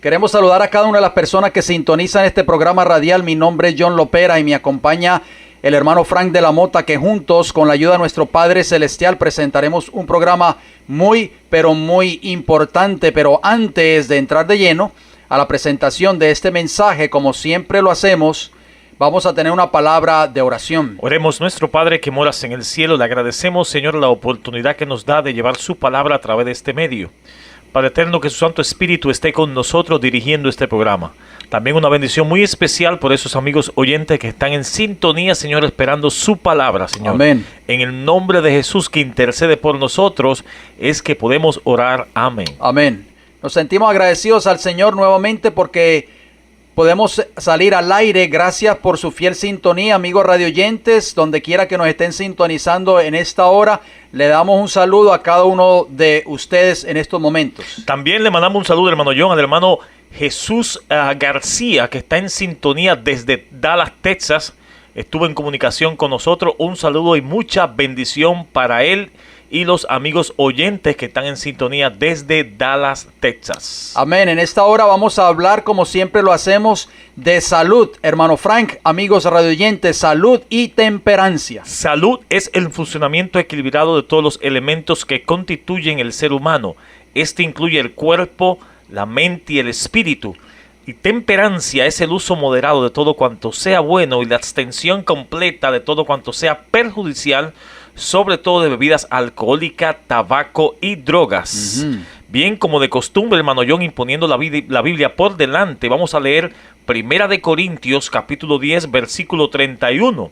Queremos saludar a cada una de las personas que sintonizan este programa radial. Mi nombre es John Lopera y me acompaña el hermano Frank de la Mota, que juntos, con la ayuda de nuestro Padre Celestial, presentaremos un programa muy, pero muy importante. Pero antes de entrar de lleno a la presentación de este mensaje, como siempre lo hacemos, vamos a tener una palabra de oración. Oremos. Nuestro Padre que moras en el cielo, le agradecemos, Señor, la oportunidad que nos da de llevar su palabra a través de este medio. Padre eterno, que su Santo Espíritu esté con nosotros dirigiendo este programa. También una bendición muy especial por esos amigos oyentes que están en sintonía, Señor, esperando su palabra, Señor. Amén. En el nombre de Jesús, que intercede por nosotros, es que podemos orar. Amén. Amén. Nos sentimos agradecidos al Señor nuevamente porque podemos salir al aire. Gracias por su fiel sintonía, amigos radioyentes, donde quiera que nos estén sintonizando en esta hora. Le damos un saludo a cada uno de ustedes en estos momentos. También le mandamos un saludo, hermano John, al hermano Jesús García, que está en sintonía desde Dallas, Texas. Estuvo en comunicación con nosotros. Un saludo y mucha bendición para él y los amigos oyentes que están en sintonía desde Dallas, Texas. Amén. En esta hora vamos a hablar, como siempre lo hacemos, de salud. Hermano Frank, amigos radioyentes, salud y temperancia. Salud es el funcionamiento equilibrado de todos los elementos que constituyen el ser humano. Este incluye el cuerpo, la mente y el espíritu. Y temperancia es el uso moderado de todo cuanto sea bueno y la abstención completa de todo cuanto sea perjudicial, sobre todo de bebidas alcohólicas, tabaco y drogas. Bien, como de costumbre, hermano John, imponiendo la Biblia por delante, vamos a leer 1 de Corintios, capítulo 10, versículo 31,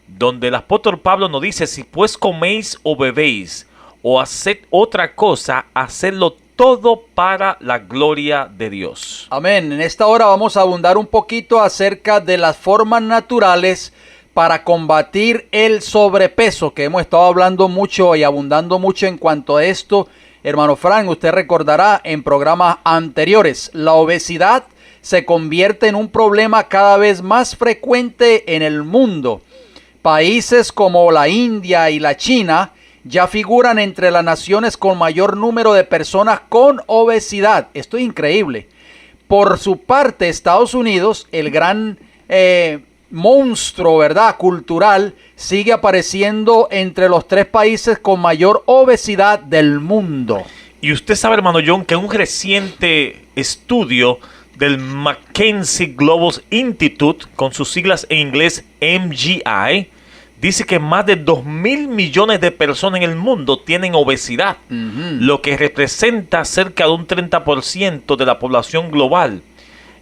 donde el apóstol Pablo nos dice: si pues coméis o bebéis o haced otra cosa, hacedlo todo para la gloria de Dios. Amén. En esta hora vamos a abundar un poquito acerca de las formas naturales para combatir el sobrepeso, que hemos estado hablando mucho y abundando mucho en cuanto a esto. Hermano Frank, usted recordará en programas anteriores, la obesidad se convierte en un problema cada vez más frecuente en el mundo. Países como la India y la China ya figuran entre las naciones con mayor número de personas con obesidad. Esto es increíble. Por su parte, Estados Unidos, el gran monstruo, ¿verdad?, cultural, sigue apareciendo entre los 3 países con mayor obesidad del mundo. Y usted sabe, hermano John, que un reciente estudio del Mackenzie Global Institute, con sus siglas en inglés MGI, dice que más de 2.000 millones de personas en el mundo tienen obesidad, lo que representa cerca de un 30% de la población global.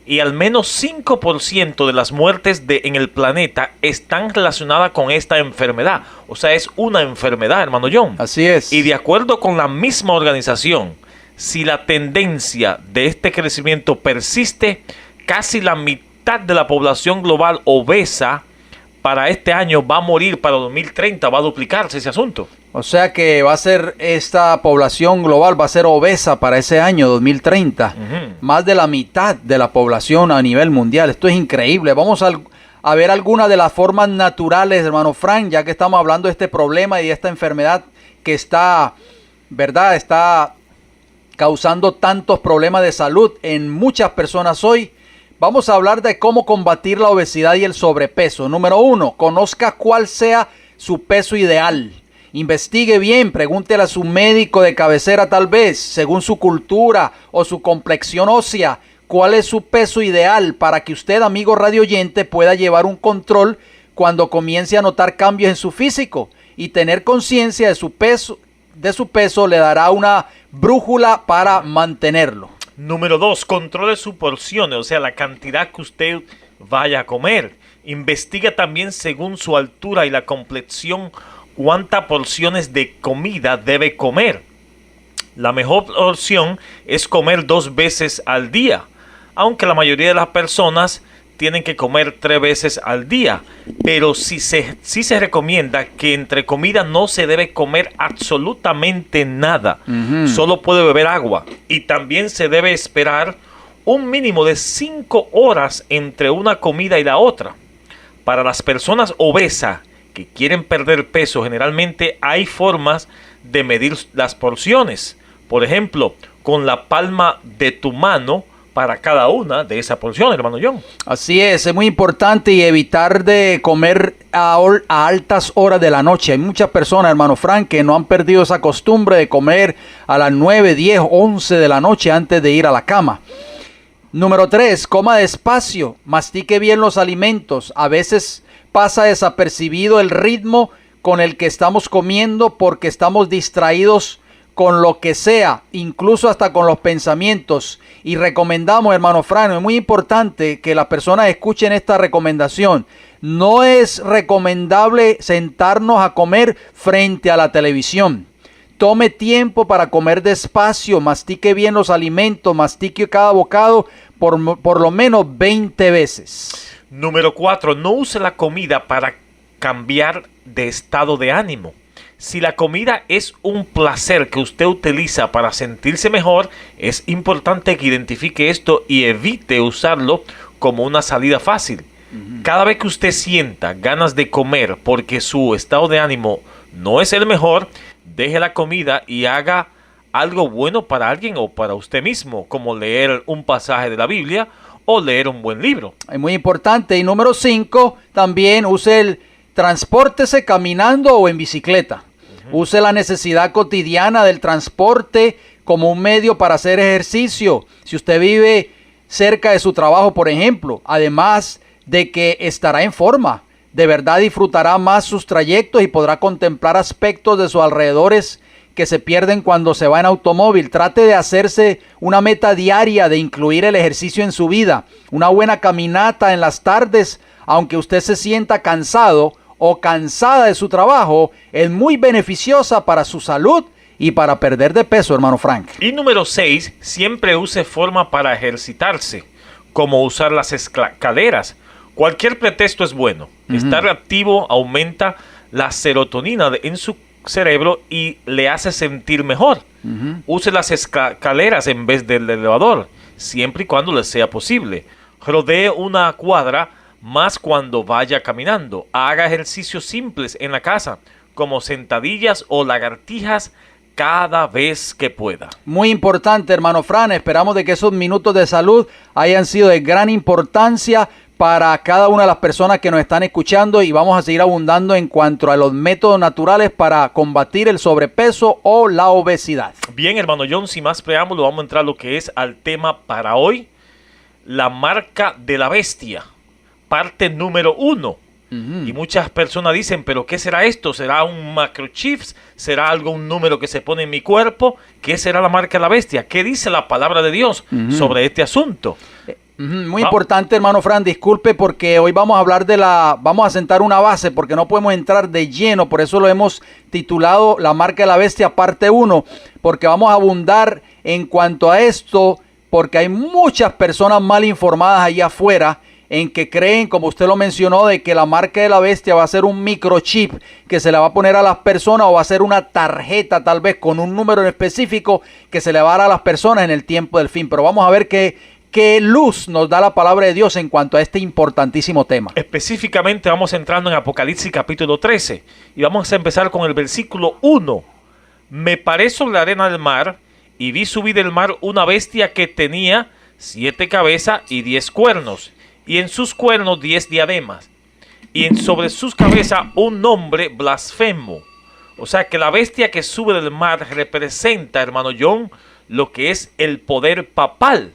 Y al menos 5% de las muertes en el planeta están relacionadas con esta enfermedad. O sea, es una enfermedad, hermano John. Así es. Y de acuerdo con la misma organización, si la tendencia de este crecimiento persiste, casi la mitad de la población global obesa para este año va a morir. Para 2030 va a duplicarse ese asunto. O sea que va a ser, esta población global va a ser obesa para ese año 2030. Más de la mitad de la población a nivel mundial. Esto es increíble. Vamos a ver algunas de las formas naturales, hermano Frank, ya que estamos hablando de este problema y de esta enfermedad que está, ¿verdad?, está causando tantos problemas de salud en muchas personas hoy. Vamos a hablar de cómo combatir la obesidad y el sobrepeso. Número 1, conozca cuál sea su peso ideal. Investigue bien, pregúntele a su médico de cabecera tal vez, según su cultura o su complexión ósea, cuál es su peso ideal para que usted, amigo radioyente, pueda llevar un control cuando comience a notar cambios en su físico, y tener conciencia de su peso le dará una brújula para mantenerlo. Número 2, controle sus porciones, o sea, la cantidad que usted vaya a comer. Investiga también según su altura y la complexión cuántas porciones de comida debe comer. La mejor opción es comer 2 veces al día, aunque la mayoría de las personas tienen que comer 3 veces al día. Pero sí se recomienda que entre comida no se debe comer absolutamente nada. Solo puede beber agua. Y también se debe esperar un mínimo de 5 horas entre una comida y la otra. Para las personas obesas que quieren perder peso, generalmente hay formas de medir las porciones. Por ejemplo, con la palma de tu mano para cada una de esas porciones, hermano John. Así es muy importante y evitar de comer a altas horas de la noche. Hay muchas personas, hermano Frank, que no han perdido esa costumbre de comer a las 9, 10, 11 de la noche antes de ir a la cama. Número 3, coma despacio, mastique bien los alimentos. A veces pasa desapercibido el ritmo con el que estamos comiendo porque estamos distraídos con lo que sea, incluso hasta con los pensamientos. Y recomendamos, hermano Fran, es muy importante que las personas escuchen esta recomendación. No es recomendable sentarnos a comer frente a la televisión. Tome tiempo para comer despacio, mastique bien los alimentos, mastique cada bocado por lo menos 20 veces. Número 4, no use la comida para cambiar de estado de ánimo. Si la comida es un placer que usted utiliza para sentirse mejor, es importante que identifique esto y evite usarlo como una salida fácil. Cada vez que usted sienta ganas de comer porque su estado de ánimo no es el mejor, deje la comida y haga algo bueno para alguien o para usted mismo, como leer un pasaje de la Biblia o leer un buen libro. Es muy importante. Y número 5, también transpórtese caminando o en bicicleta. Use la necesidad cotidiana del transporte como un medio para hacer ejercicio. Si usted vive cerca de su trabajo, por ejemplo, además de que estará en forma, de verdad disfrutará más sus trayectos y podrá contemplar aspectos de sus alrededores que se pierden cuando se va en automóvil. Trate de hacerse una meta diaria de incluir el ejercicio en su vida. Una buena caminata en las tardes, aunque usted se sienta cansado o cansada de su trabajo, es muy beneficiosa para su salud y para perder de peso, hermano Frank. Y número 6, siempre use forma para ejercitarse, como usar las escaleras. Cualquier pretexto es bueno. Estar activo aumenta la serotonina en su cerebro y le hace sentir mejor. Use las escaleras en vez del elevador, siempre y cuando le sea posible. Rodee una cuadra más cuando vaya caminando. Haga ejercicios simples en la casa, como sentadillas o lagartijas cada vez que pueda. Muy importante, hermano Fran. Esperamos de que esos minutos de salud hayan sido de gran importancia para cada una de las personas que nos están escuchando, y vamos a seguir abundando en cuanto a los métodos naturales para combatir el sobrepeso o la obesidad. Bien, hermano John, sin más preámbulo, vamos a entrar a lo que es al tema para hoy: la marca de la bestia, parte número 1. Y muchas personas dicen, ¿pero qué será esto? ¿Será un microchip? ¿Será un número que se pone en mi cuerpo? ¿Qué será la marca de la bestia? ¿Qué dice la palabra de Dios sobre este asunto? Muy importante, hermano Fran, disculpe, porque hoy vamos a hablar vamos a sentar una base, porque no podemos entrar de lleno, por eso lo hemos titulado La marca de la bestia, parte 1, porque vamos a abundar en cuanto a esto, porque hay muchas personas mal informadas allá afuera, en que creen, como usted lo mencionó, de que la marca de la bestia va a ser un microchip que se le va a poner a las personas, o va a ser una tarjeta tal vez con un número en específico que se le va a dar a las personas en el tiempo del fin. Pero vamos a ver qué luz nos da la palabra de Dios en cuanto a este importantísimo tema. Específicamente vamos entrando en Apocalipsis capítulo 13 y vamos a empezar con el versículo 1. Me paré sobre la arena del mar y vi subir del mar una bestia que tenía 7 cabezas y 10 cuernos, y en sus cuernos 10 diademas, y sobre sus cabezas un nombre blasfemo. O sea que la bestia que sube del mar representa, hermano John, lo que es el poder papal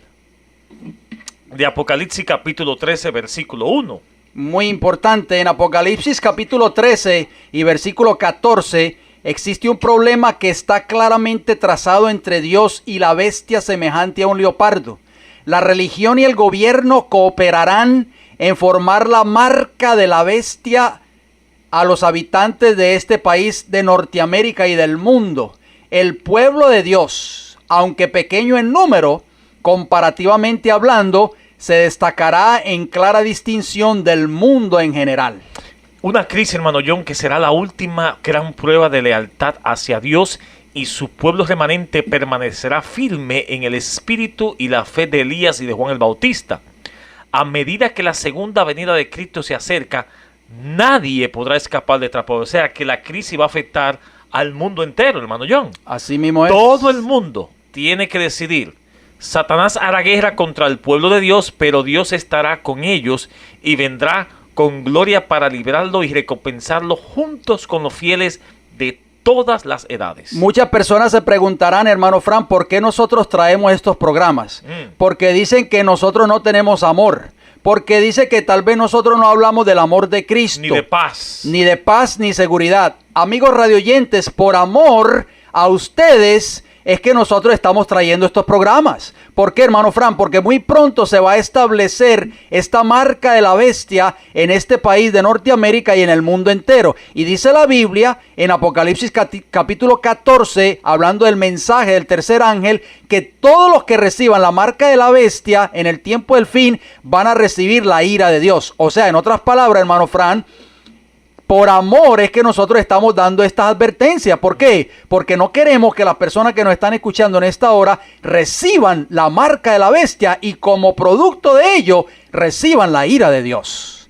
de Apocalipsis capítulo 13, versículo 1. Muy importante, en Apocalipsis capítulo 13 y versículo 14, existe un problema que está claramente trazado entre Dios y la bestia, semejante a un leopardo. La religión y el gobierno cooperarán en formar la marca de la bestia a los habitantes de este país de Norteamérica y del mundo. El pueblo de Dios, aunque pequeño en número, comparativamente hablando, se destacará en clara distinción del mundo en general. Una crisis, hermano John, que será la última gran prueba de lealtad hacia Dios, y su pueblo remanente permanecerá firme en el espíritu y la fe de Elías y de Juan el Bautista. A medida que la segunda venida de Cristo se acerca, nadie podrá escapar de esta prueba. O sea que la crisis va a afectar al mundo entero, hermano John. Así mismo es. Todo el mundo tiene que decidir Satanás hará guerra contra el pueblo de Dios, pero Dios estará con ellos y vendrá con gloria para librarlo y recompensarlo juntos con los fieles de todas las edades. Muchas personas se preguntarán, hermano Fran, ¿por qué nosotros traemos estos programas? Porque dicen que nosotros no tenemos amor. Porque dice que tal vez nosotros no hablamos del amor de Cristo. Ni de paz. Ni de paz ni seguridad. Amigos radioyentes, por amor a ustedes es que nosotros estamos trayendo estos programas. ¿Por qué, hermano Fran? Porque muy pronto se va a establecer esta marca de la bestia en este país de Norteamérica y en el mundo entero. Y dice la Biblia en Apocalipsis capítulo 14, hablando del mensaje del tercer ángel, que todos los que reciban la marca de la bestia en el tiempo del fin van a recibir la ira de Dios. O sea, en otras palabras, hermano Fran, por amor es que nosotros estamos dando estas advertencias. ¿Por qué? Porque no queremos que las personas que nos están escuchando en esta hora reciban la marca de la bestia y como producto de ello reciban la ira de Dios.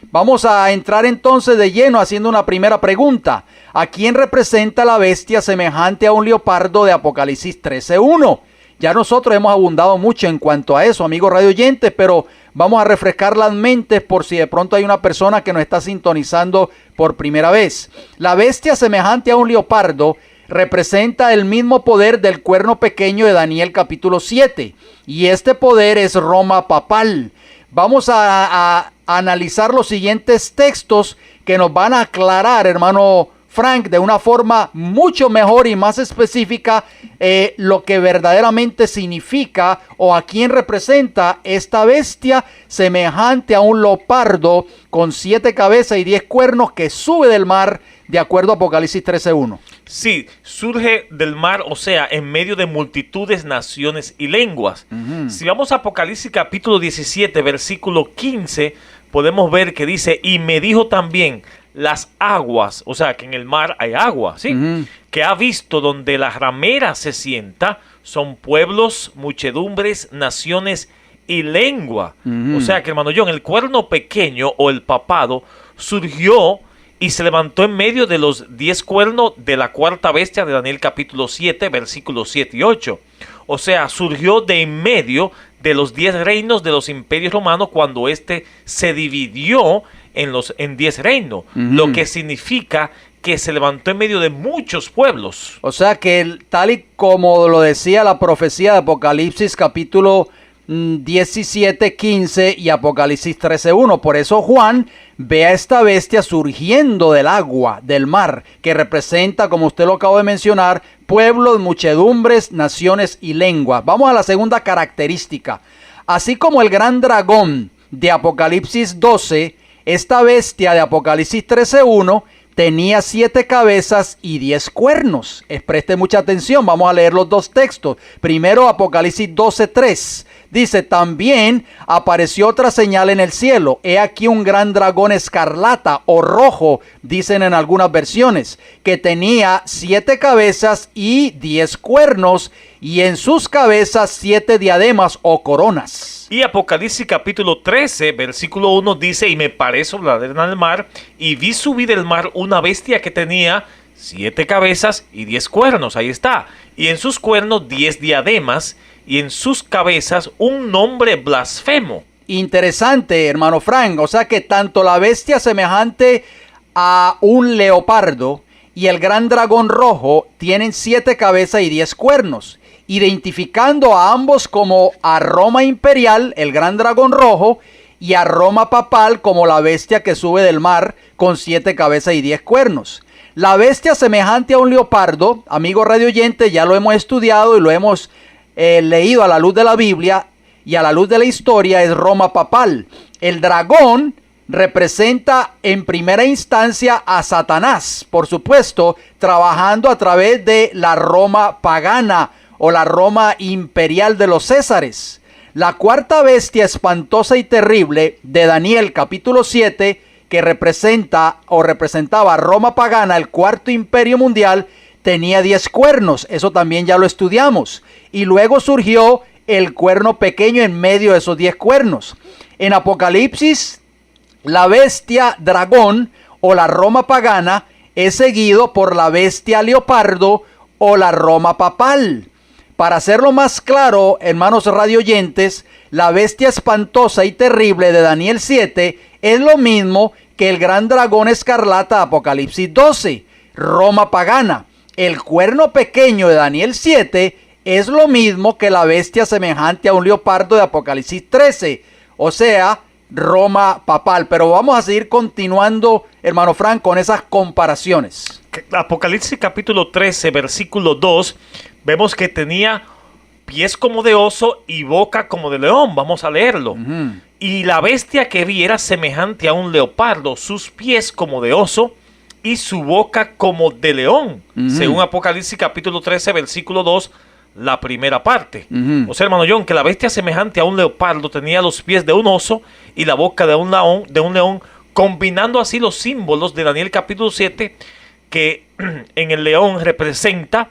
Vamos a entrar entonces de lleno haciendo una primera pregunta. ¿A quién representa la bestia semejante a un leopardo de Apocalipsis 13:1? Ya nosotros hemos abundado mucho en cuanto a eso, amigos radioyentes, pero vamos a refrescar las mentes por si de pronto hay una persona que nos está sintonizando por primera vez. La bestia semejante a un leopardo representa el mismo poder del cuerno pequeño de Daniel capítulo 7. Y este poder es Roma papal. Vamos a analizar los siguientes textos que nos van a aclarar, hermano Frank, de una forma mucho mejor y más específica lo que verdaderamente significa o a quién representa esta bestia semejante a un leopardo con 7 cabezas y 10 cuernos que sube del mar, de acuerdo a Apocalipsis 13:1. Sí, surge del mar, o sea, en medio de multitudes, naciones y lenguas. Si vamos a Apocalipsis capítulo 17, versículo 15, podemos ver que dice, y me dijo también, las aguas, o sea, que en el mar hay agua, ¿sí? Que ha visto donde la ramera se sienta, son pueblos, muchedumbres, naciones y lengua. O sea, que hermano John, el cuerno pequeño o el papado surgió y se levantó en medio de los 10 cuernos de la cuarta bestia de Daniel capítulo 7, versículos 7 y 8. O sea, surgió de en medio de los 10 reinos de los imperios romanos cuando éste se dividió en 10 reinos, lo que significa que se levantó en medio de muchos pueblos. O sea que tal y como lo decía la profecía de Apocalipsis capítulo 17, 15 y Apocalipsis 13:1. Por eso Juan ve a esta bestia surgiendo del agua, del mar, que representa, como usted lo acabó de mencionar, pueblos, muchedumbres, naciones y lenguas. Vamos a la segunda característica. Así como el gran dragón de Apocalipsis 12, esta bestia de Apocalipsis 13:1 tenía 7 cabezas y 10 cuernos. Preste mucha atención, vamos a leer los dos textos. Primero Apocalipsis 12:3. Dice, también apareció otra señal en el cielo. He aquí un gran dragón escarlata o rojo, dicen en algunas versiones, que tenía 7 cabezas y 10 cuernos, y en sus cabezas 7 diademas o coronas. Y Apocalipsis capítulo 13, versículo 1 dice, y me paré sobre la arena del mar, y vi subir del mar una bestia que tenía 7 cabezas y 10 cuernos. Ahí está. Y en sus cuernos 10 diademas, y en sus cabezas un nombre blasfemo. Interesante, hermano Frank. O sea que tanto la bestia semejante a un leopardo y el gran dragón rojo tienen 7 cabezas y 10 cuernos, identificando a ambos como a Roma imperial, el gran dragón rojo, y a Roma papal como la bestia que sube del mar con 7 cabezas y 10 cuernos. La bestia semejante a un leopardo, amigo radioyente, ya lo hemos estudiado y lo hemos leído a la luz de la Biblia y a la luz de la historia, es Roma papal. El dragón representa en primera instancia a Satanás, por supuesto, trabajando a través de la Roma pagana o la Roma imperial de los Césares. La cuarta bestia espantosa y terrible de Daniel capítulo 7, que representa o representaba a Roma pagana, el cuarto imperio mundial, tenía 10 cuernos. Eso también ya lo estudiamos. Y luego surgió el cuerno pequeño en medio de esos 10 cuernos. En Apocalipsis, la bestia dragón o la Roma pagana es seguido por la bestia leopardo o la Roma papal. Para hacerlo más claro, hermanos radioyentes, la bestia espantosa y terrible de Daniel 7 es lo mismo que el gran dragón escarlata de Apocalipsis 12, Roma pagana. El cuerno pequeño de Daniel 7 es lo mismo que la bestia semejante a un leopardo de Apocalipsis 13, o sea, Roma papal. Pero vamos a seguir continuando, hermano Frank, con esas comparaciones. Apocalipsis capítulo 13, versículo 2, vemos que tenía pies como de oso y boca como de león. Vamos a leerlo. Y la bestia que vi era semejante a un leopardo, sus pies como de oso y su boca como de león. Según Apocalipsis capítulo 13, versículo 2, la primera parte. O sea, hermano John, que la bestia semejante a un leopardo tenía los pies de un oso y la boca de un león, combinando así los símbolos de Daniel capítulo 7, que en el león representa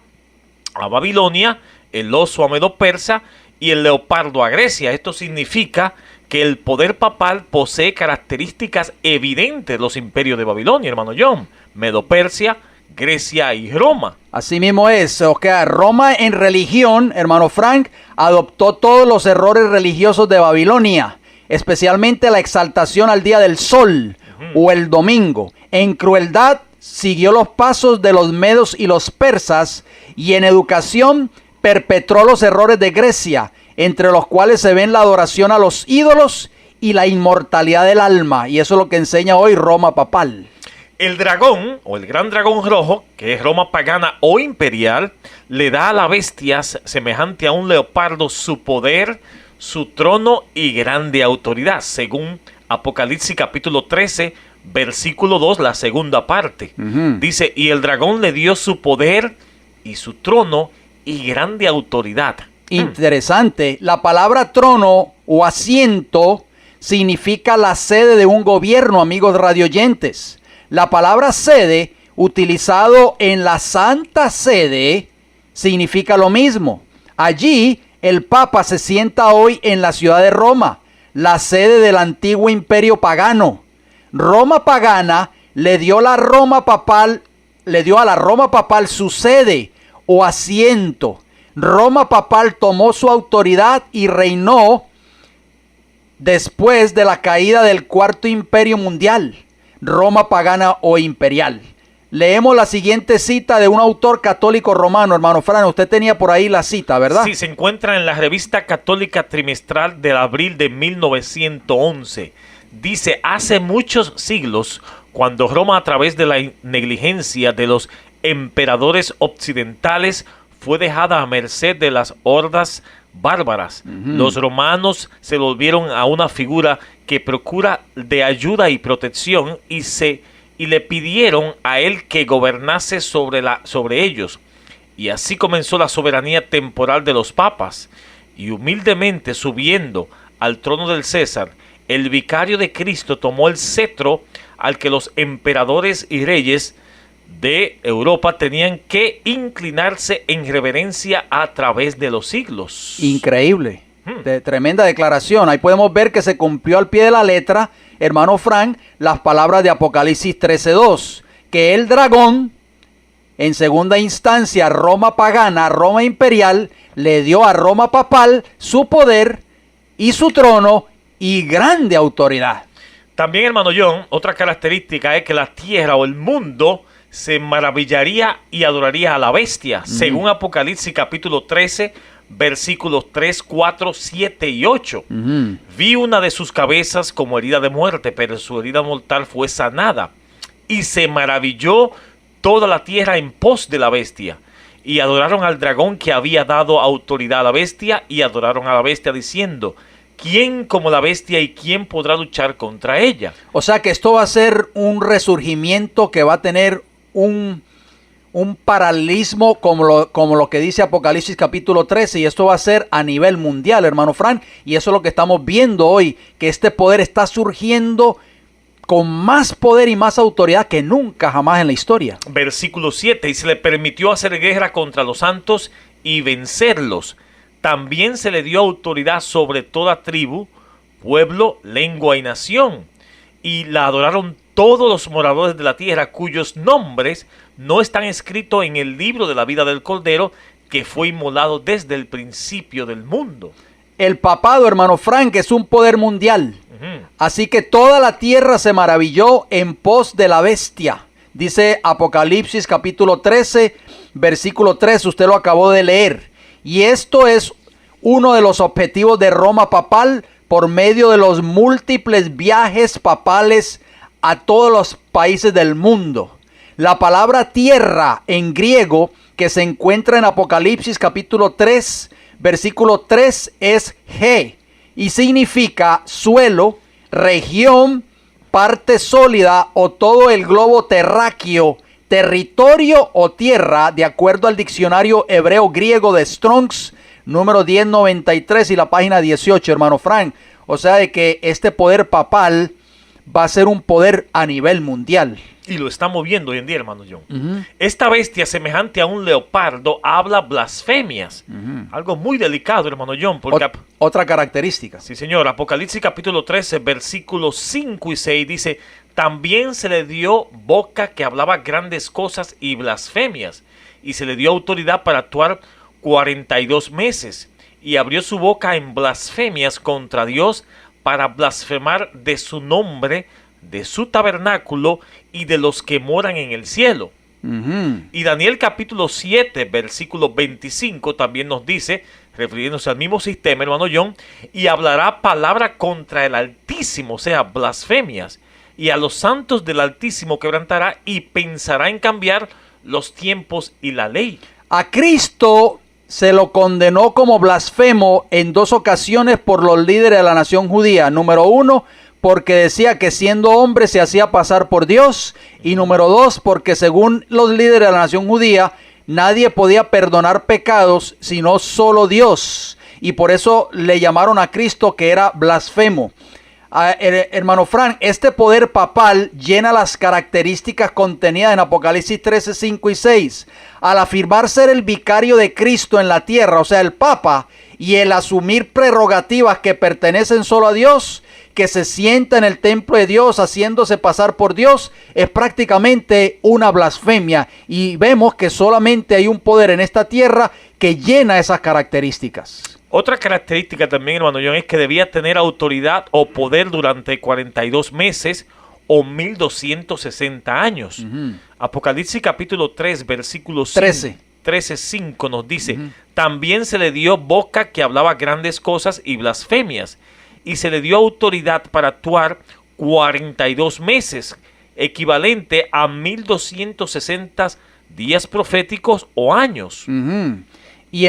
a Babilonia, el oso a Medo-Persa y el leopardo a Grecia. Esto significa que el poder papal posee características evidentes de los imperios de Babilonia, hermano John, Medo-Persia, Grecia y Roma. Así mismo es. O sea, Roma en religión, hermano Frank, adoptó todos los errores religiosos de Babilonia, especialmente la exaltación al día del sol o el domingo. En crueldad siguió los pasos de los medos y los persas, y en educación perpetró los errores de Grecia, entre los cuales se ven la adoración a los ídolos y la inmortalidad del alma. Y eso es lo que enseña hoy Roma papal. El dragón, o el gran dragón rojo, que es Roma pagana o imperial, le da a la bestia semejante a un leopardo su poder, su trono y grande autoridad, según Apocalipsis capítulo 13, versículo 2, la segunda parte. Dice, y el dragón le dio su poder y su trono y grande autoridad. Interesante. La palabra trono o asiento significa la sede de un gobierno, amigos radioyentes. La palabra sede, utilizado en la Santa Sede, significa lo mismo. Allí, el Papa se sienta hoy en la ciudad de Roma, la sede del antiguo imperio pagano. Roma pagana le dio a la Roma papal su sede o asiento. Roma papal tomó su autoridad y reinó después de la caída del Cuarto Imperio Mundial. Roma pagana o imperial. Leemos la siguiente cita de un autor católico romano, hermano Fran. Usted tenía por ahí la cita, ¿verdad? Sí, se encuentra en la revista católica trimestral del abril de 1911. Dice, hace muchos siglos, cuando Roma, a través de la negligencia de los emperadores occidentales, fue dejada a merced de las hordas bárbaras, los romanos se volvieron a una figura que procura de ayuda y protección y le pidieron a él que gobernase sobre ellos. Y así comenzó la soberanía temporal de los papas. Y humildemente subiendo al trono del César, el vicario de Cristo tomó el cetro al que los emperadores y reyes de Europa tenían que inclinarse en reverencia a través de los siglos. Increíble. Tremenda declaración. Ahí podemos ver que se cumplió al pie de la letra, hermano Frank, las palabras de Apocalipsis 13:2, que el dragón, en segunda instancia Roma pagana, Roma imperial, le dio a Roma papal su poder y su trono y grande autoridad. También, hermano John, otra característica es que la tierra o el mundo se maravillaría y adoraría a la bestia, según Apocalipsis capítulo 13, versículos 3, 4, 7 y 8. Vi una de sus cabezas como herida de muerte, pero su herida mortal fue sanada. Y se maravilló toda la tierra en pos de la bestia. Y adoraron al dragón que había dado autoridad a la bestia, y adoraron a la bestia diciendo, ¿quién como la bestia y quién podrá luchar contra ella? O sea que esto va a ser un resurgimiento que va a tener un paralelismo como lo que dice Apocalipsis capítulo 13, y esto va a ser a nivel mundial, hermano Fran, y eso es lo que estamos viendo hoy, que este poder está surgiendo con más poder y más autoridad que nunca jamás en la historia. Versículo 7, y se le permitió hacer guerra contra los santos y vencerlos. También se le dio autoridad sobre toda tribu, pueblo, lengua y nación. Y la adoraron todos los moradores de la tierra, cuyos nombres no están escritos en el libro de la vida del Cordero, que fue inmolado desde el principio del mundo. El papado, hermano Frank, es un poder mundial. Así que toda la tierra se maravilló en pos de la bestia. Dice Apocalipsis capítulo 13, versículo 3, usted lo acabó de leer. Y esto es uno de los objetivos de Roma papal por medio de los múltiples viajes papales a todos los países del mundo. La palabra tierra en griego que se encuentra en Apocalipsis capítulo 3, versículo 3 es G y significa suelo, región, parte sólida o todo el globo terráqueo, territorio o tierra, de acuerdo al diccionario hebreo griego de Strong's, número 1093 y la página 18, hermano Frank. O sea, de que este poder papal va a ser un poder a nivel mundial. Y lo estamos viendo hoy en día, hermano John. Esta bestia, semejante a un leopardo, habla blasfemias. Algo muy delicado, hermano John. Porque otra característica. Sí, señor. Apocalipsis capítulo 13, versículos 5 y 6 dice: también se le dio boca que hablaba grandes cosas y blasfemias, y se le dio autoridad para actuar 42 meses, y abrió su boca en blasfemias contra Dios para blasfemar de su nombre, de su tabernáculo y de los que moran en el cielo. Y Daniel capítulo 7, versículo 25 también nos dice, refiriéndose al mismo sistema, hermano John, y hablará palabra contra el Altísimo, o sea, blasfemias, y a los santos del Altísimo quebrantará y pensará en cambiar los tiempos y la ley. A Cristo se lo condenó como blasfemo en 2 ocasiones por los líderes de la nación judía. Número 1, porque decía que siendo hombre se hacía pasar por Dios. Y número 2, porque según los líderes de la nación judía, nadie podía perdonar pecados sino solo Dios. Y por eso le llamaron a Cristo que era blasfemo. Hermano Frank, este poder papal llena las características contenidas en Apocalipsis 13, 5 y 6. Al afirmar ser el vicario de Cristo en la tierra, o sea, el Papa, y el asumir prerrogativas que pertenecen solo a Dios, que se sienta en el templo de Dios haciéndose pasar por Dios, es prácticamente una blasfemia. Y vemos que solamente hay un poder en esta tierra que llena esas características. Otra característica también, hermano John, es que debía tener autoridad o poder durante 42 meses o 1260 años. Apocalipsis capítulo 3, versículo 13:5 nos dice: también se le dio boca que hablaba grandes cosas y blasfemias, y se le dio autoridad para actuar 42 meses, equivalente a 1260 días proféticos o años. Y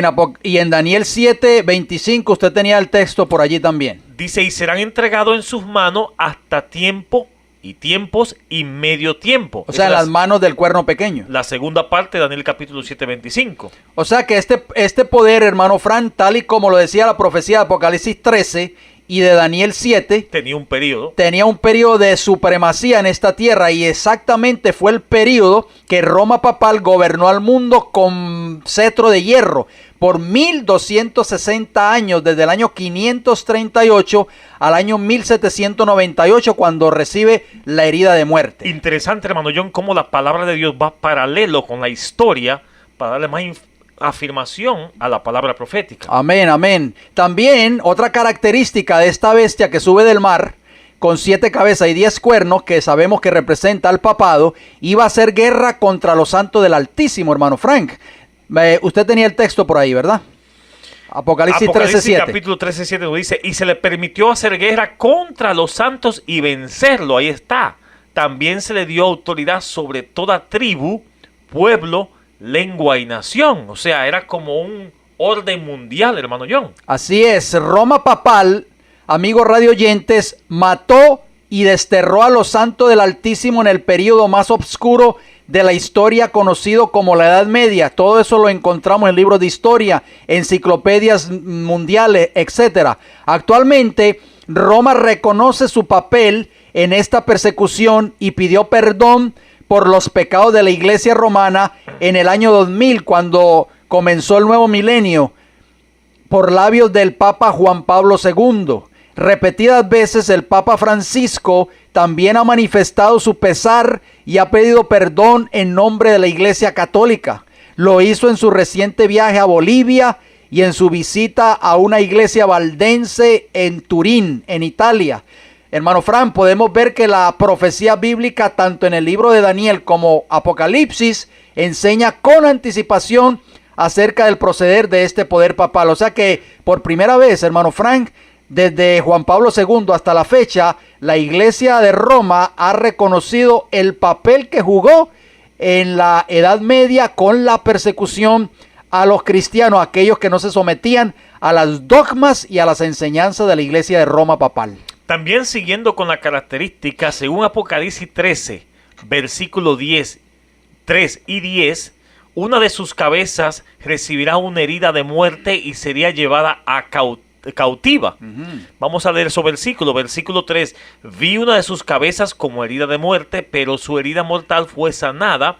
en Daniel 7, 25 usted tenía el texto por allí también. Dice: y serán entregados en sus manos hasta tiempo y tiempos y medio tiempo. O sea, en las manos del cuerno pequeño. La segunda parte de Daniel capítulo 7, 25. O sea que este poder, hermano Fran, tal y como lo decía la profecía de Apocalipsis 13 y de Daniel 7, tenía un periodo de supremacía en esta tierra, y exactamente fue el periodo que Roma papal gobernó al mundo con cetro de hierro por 1260 años, desde el año 538 al año 1798, cuando recibe la herida de muerte. Interesante, hermano John, cómo la palabra de Dios va paralelo con la historia para darle más afirmación a la palabra profética. Amén, amén. También otra característica de esta bestia que sube del mar, con 7 cabezas y 10 cuernos, que sabemos que representa al papado, iba a hacer guerra contra los santos del Altísimo, hermano Frank. Usted tenía el texto por ahí, ¿verdad? Apocalipsis 13:7. Capítulo 13:7 nos dice: y se le permitió hacer guerra contra los santos y vencerlo. Ahí está. También se le dio autoridad sobre toda tribu, pueblo, lengua y nación. O sea, era como un orden mundial, hermano John. Así es. Roma papal, amigos radioyentes, mató y desterró a los santos del Altísimo en el período más oscuro de la historia, conocido como la Edad Media. Todo eso lo encontramos en libros de historia, enciclopedias mundiales, etc. Actualmente, Roma reconoce su papel en esta persecución y pidió perdón por los pecados de la Iglesia romana en el año 2000, cuando comenzó el nuevo milenio, por labios del Papa Juan Pablo II. Repetidas veces el Papa Francisco también ha manifestado su pesar y ha pedido perdón en nombre de la Iglesia Católica. Lo hizo en su reciente viaje a Bolivia y en su visita a una iglesia valdense en Turín, en Italia. Hermano Fran, podemos ver que la profecía bíblica, tanto en el libro de Daniel como Apocalipsis, enseña con anticipación acerca del proceder de este poder papal. O sea que por primera vez, hermano Frank, desde Juan Pablo II hasta la fecha, la Iglesia de Roma ha reconocido el papel que jugó en la Edad Media con la persecución a los cristianos, aquellos que no se sometían a las dogmas y a las enseñanzas de la Iglesia de Roma papal. También siguiendo con la característica, según Apocalipsis 13, versículo 3 y 10, una de sus cabezas recibirá una herida de muerte y sería llevada a cautiva. Vamos a leer esos versículos. Versículo 3. Vi una de sus cabezas como herida de muerte, pero su herida mortal fue sanada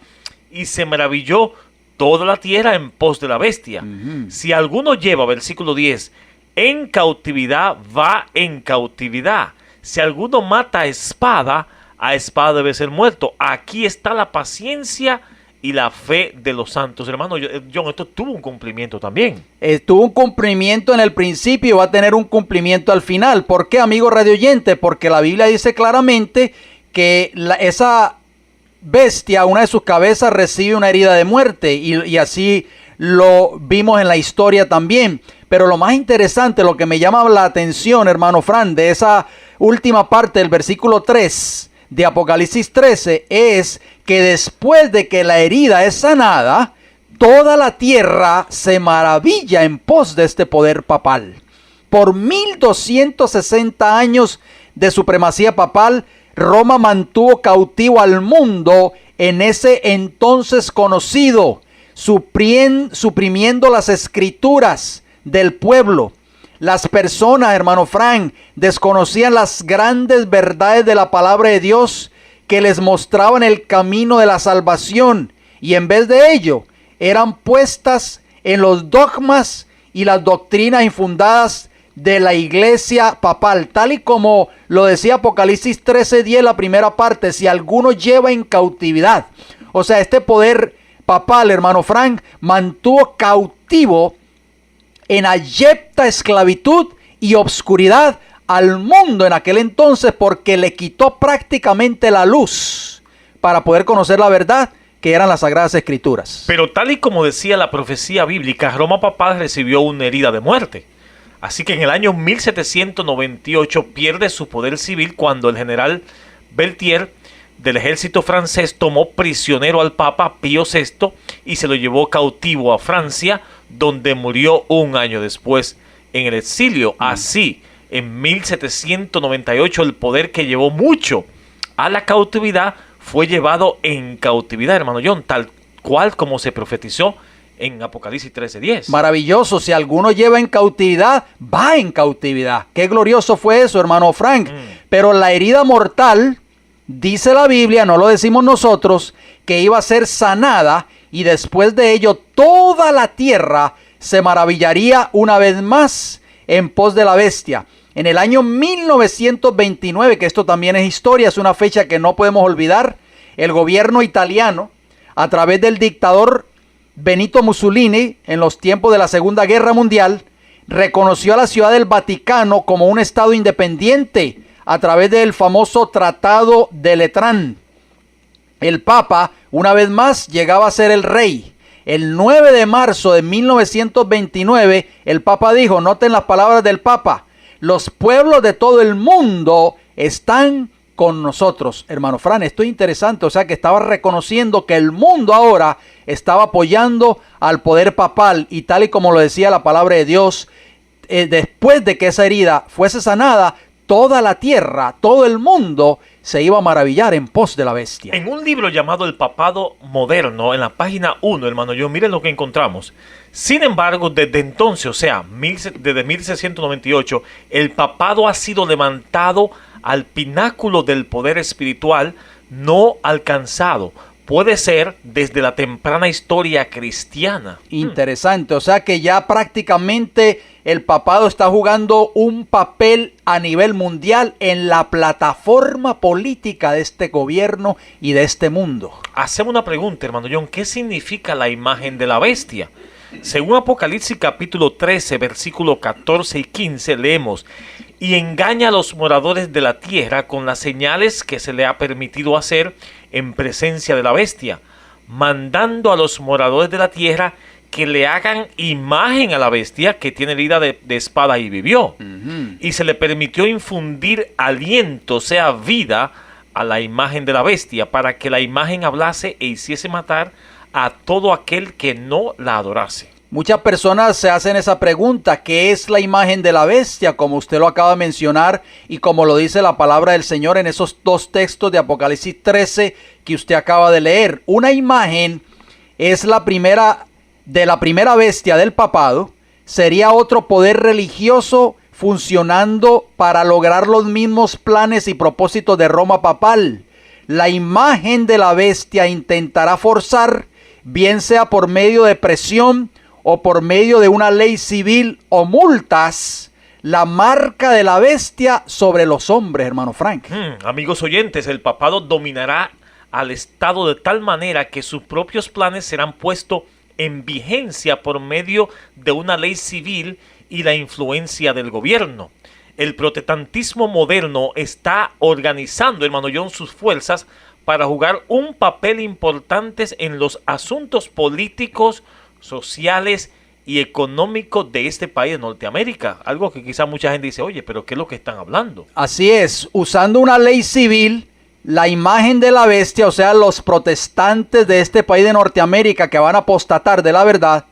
y se maravilló toda la tierra en pos de la bestia. Si alguno lleva, versículo 10, en cautividad, va en cautividad. Si alguno mata a espada debe ser muerto. Aquí está la paciencia y la fe de los santos. Hermano John, esto tuvo un cumplimiento también. Tuvo un cumplimiento en el principio y va a tener un cumplimiento al final. ¿Por qué, amigo radio oyente? Porque la Biblia dice claramente que esa bestia, una de sus cabezas, recibe una herida de muerte y así lo vimos en la historia también. Pero lo más interesante, lo que me llama la atención, hermano Fran, de esa última parte del versículo 3 de Apocalipsis 13 es que después de que la herida es sanada, toda la tierra se maravilla en pos de este poder papal. Por 1260 años de supremacía papal, Roma mantuvo cautivo al mundo en ese entonces conocido, suprimiendo las escrituras del pueblo. Las personas, hermano Frank, desconocían las grandes verdades de la palabra de Dios que les mostraban el camino de la salvación, y en vez de ello eran puestas en los dogmas y las doctrinas infundadas de la iglesia papal, tal y como lo decía Apocalipsis 13:10, la primera parte: si alguno lleva en cautividad. O sea, este poder papal, hermano Frank, mantuvo cautivo en abyecta esclavitud y obscuridad al mundo en aquel entonces, porque le quitó prácticamente la luz para poder conocer la verdad, que eran las Sagradas Escrituras. Pero tal y como decía la profecía bíblica, Roma papal recibió una herida de muerte. Así que en el año 1798 pierde su poder civil cuando el general Beltier del ejército francés tomó prisionero al Papa Pío VI y se lo llevó cautivo a Francia, donde murió un año después en el exilio. Así, en 1798 el poder que llevó mucho a la cautividad fue llevado en cautividad, hermano John, tal cual como se profetizó en Apocalipsis 13:10. Maravilloso. Si alguno lleva en cautividad, va en cautividad. Qué glorioso fue eso, hermano Frank. Pero la herida mortal, dice la Biblia, no lo decimos nosotros, que iba a ser sanada, y después de ello toda la tierra se maravillaría una vez más en pos de la bestia. En el año 1929, que esto también es historia, es una fecha que no podemos olvidar, el gobierno italiano, a través del dictador Benito Mussolini, en los tiempos de la Segunda Guerra Mundial, reconoció a la Ciudad del Vaticano como un estado independiente a través del famoso Tratado de Letrán. El Papa, una vez más, llegaba a ser el rey. El 9 de marzo de 1929, el Papa dijo, noten las palabras del Papa: los pueblos de todo el mundo están con nosotros. Hermano Fran, esto es interesante, o sea que estaba reconociendo que el mundo ahora estaba apoyando al poder papal, y tal y como lo decía la palabra de Dios, después de que esa herida fuese sanada, toda la tierra, todo el mundo se iba a maravillar en pos de la bestia. En un libro llamado El Papado Moderno, en la página 1, hermano John, miren lo que encontramos. Sin embargo, desde entonces, o sea, desde 1698, el papado ha sido levantado al pináculo del poder espiritual no alcanzado, puede ser desde la temprana historia cristiana. Interesante, o sea que ya prácticamente el papado está jugando un papel a nivel mundial en la plataforma política de este gobierno y de este mundo. Hacemos una pregunta, hermano John, ¿qué significa la imagen de la bestia? Según Apocalipsis capítulo 13, versículos 14 y 15, leemos: y engaña a los moradores de la tierra con las señales que se le ha permitido hacer en presencia de la bestia, mandando a los moradores de la tierra que le hagan imagen a la bestia que tiene herida de espada y vivió. Y se le permitió infundir aliento, o sea, vida, a la imagen de la bestia, para que la imagen hablase e hiciese matar a todo aquel que no la adorase. Muchas personas se hacen esa pregunta: ¿qué es la imagen de la bestia? Como usted lo acaba de mencionar y como lo dice la palabra del Señor en esos dos textos de Apocalipsis 13 que usted acaba de leer. Una imagen es la primera bestia del papado, sería otro poder religioso funcionando para lograr los mismos planes y propósitos de Roma papal. La imagen de la bestia intentará forzar, bien sea por medio de presión o por medio de una ley civil o multas, la marca de la bestia sobre los hombres, hermano Frank. Amigos oyentes, el papado dominará al Estado de tal manera que sus propios planes serán puestos en vigencia por medio de una ley civil y la influencia del gobierno. El protestantismo moderno está organizando, hermano John, sus fuerzas para jugar un papel importante en los asuntos políticos, sociales y económicos de este país de Norteamérica. Algo que quizá mucha gente dice: oye, pero ¿qué es lo que están hablando? Así es, usando una ley civil, la imagen de la bestia, o sea, los protestantes de este país de Norteamérica que van a apostatar de la verdad,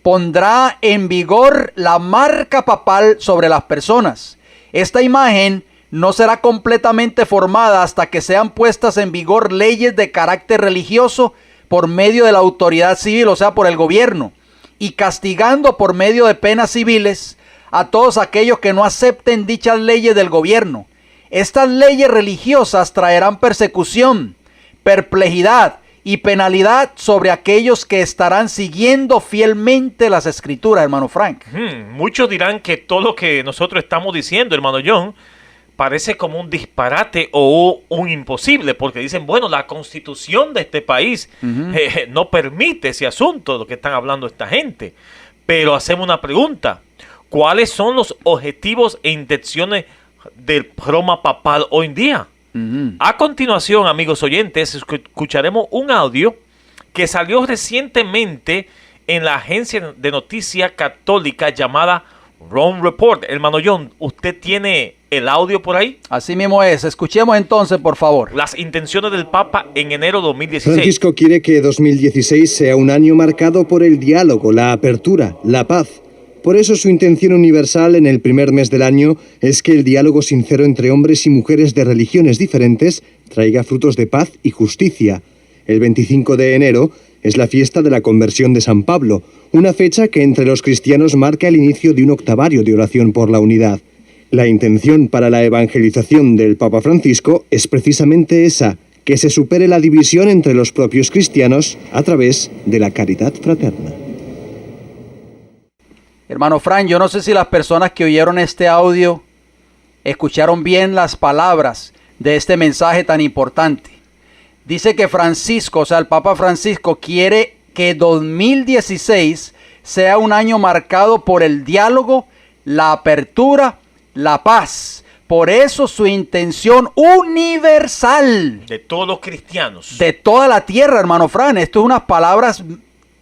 pondrá en vigor la marca papal sobre las personas. Esta imagen no será completamente formada hasta que sean puestas en vigor leyes de carácter religioso por medio de la autoridad civil, o sea, por el gobierno, y castigando por medio de penas civiles a todos aquellos que no acepten dichas leyes del gobierno. Estas leyes religiosas traerán persecución, perplejidad y penalidad sobre aquellos que estarán siguiendo fielmente las escrituras, hermano Frank. Muchos dirán que todo lo que nosotros estamos diciendo, hermano John, parece como un disparate o un imposible, porque dicen, bueno, la constitución de este país no permite ese asunto, lo que están hablando esta gente. Pero hacemos una pregunta: ¿cuáles son los objetivos e intenciones del Roma papal hoy en día? A continuación, amigos oyentes, escucharemos un audio que salió recientemente en la agencia de noticias católica llamada Rome Report. Hermano John, ¿usted tiene el audio por ahí? Así mismo es. Escuchemos entonces, por favor. Las intenciones del Papa en enero de 2016. Francisco quiere que 2016 sea un año marcado por el diálogo, la apertura, la paz. Por eso su intención universal en el primer mes del año es que el diálogo sincero entre hombres y mujeres de religiones diferentes traiga frutos de paz y justicia. El 25 de enero es la fiesta de la conversión de San Pablo, una fecha que entre los cristianos marca el inicio de un octavario de oración por la unidad. La intención para la evangelización del Papa Francisco es precisamente esa, que se supere la división entre los propios cristianos a través de la caridad fraterna. Hermano Frank, yo no sé si las personas que oyeron este audio escucharon bien las palabras de este mensaje tan importante. Dice que Francisco, o sea, el Papa Francisco, quiere que 2016 sea un año marcado por el diálogo, la apertura, la paz. Por eso su intención universal. De todos los cristianos. De toda la tierra, hermano Fran. Esto es unas palabras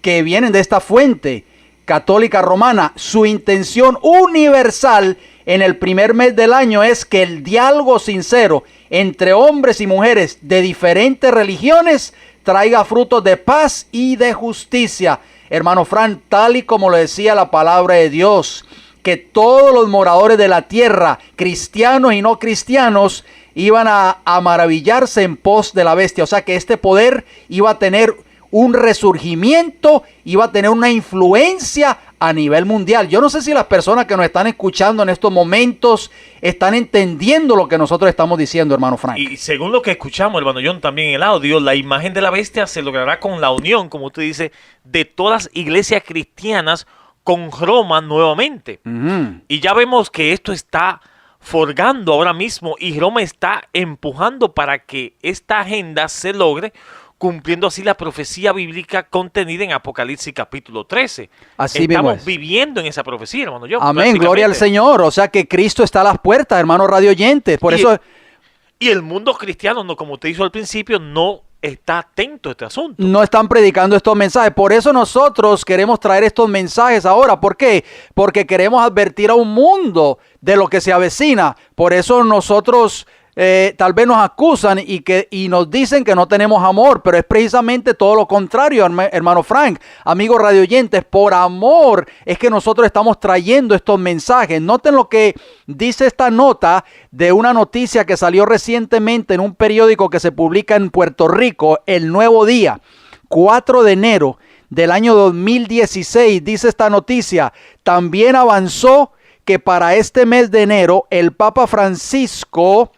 que vienen de esta fuente católica romana. Su intención universal en el primer mes del año es que el diálogo sincero entre hombres y mujeres de diferentes religiones traiga frutos de paz y de justicia. Hermano Fran, tal y como lo decía la palabra de Dios, que todos los moradores de la tierra, cristianos y no cristianos, iban a maravillarse en pos de la bestia. O sea que este poder iba a tener un resurgimiento, iba a tener una influencia a nivel mundial. Yo no sé si las personas que nos están escuchando en estos momentos están entendiendo lo que nosotros estamos diciendo, hermano Frank. Y según lo que escuchamos, hermano John, también en el audio, la imagen de la bestia se logrará con la unión, como usted dice, de todas las iglesias cristianas con Roma nuevamente. Y ya vemos que esto está forgando ahora mismo y Roma está empujando para que esta agenda se logre, cumpliendo así la profecía bíblica contenida en Apocalipsis capítulo 13. Así mismo Estamos es. viviendo en esa profecía, hermano John. Amén, gloria al Señor. O sea que Cristo está a las puertas, hermano radio oyentes. Por eso... Y el mundo cristiano, no, como usted hizo al principio, no está atento a este asunto. No están predicando estos mensajes. Por eso nosotros queremos traer estos mensajes ahora. ¿Por qué? Porque queremos advertir a un mundo de lo que se avecina. Por eso nosotros tal vez nos acusan y nos dicen que no tenemos amor, pero es precisamente todo lo contrario, hermano Frank, amigos radioyentes. Por amor es que nosotros estamos trayendo estos mensajes. Noten lo que dice esta nota de una noticia que salió recientemente en un periódico que se publica en Puerto Rico, El Nuevo Día, 4 de enero del año 2016. Dice esta noticia: también avanzó que para este mes de enero el Papa Francisco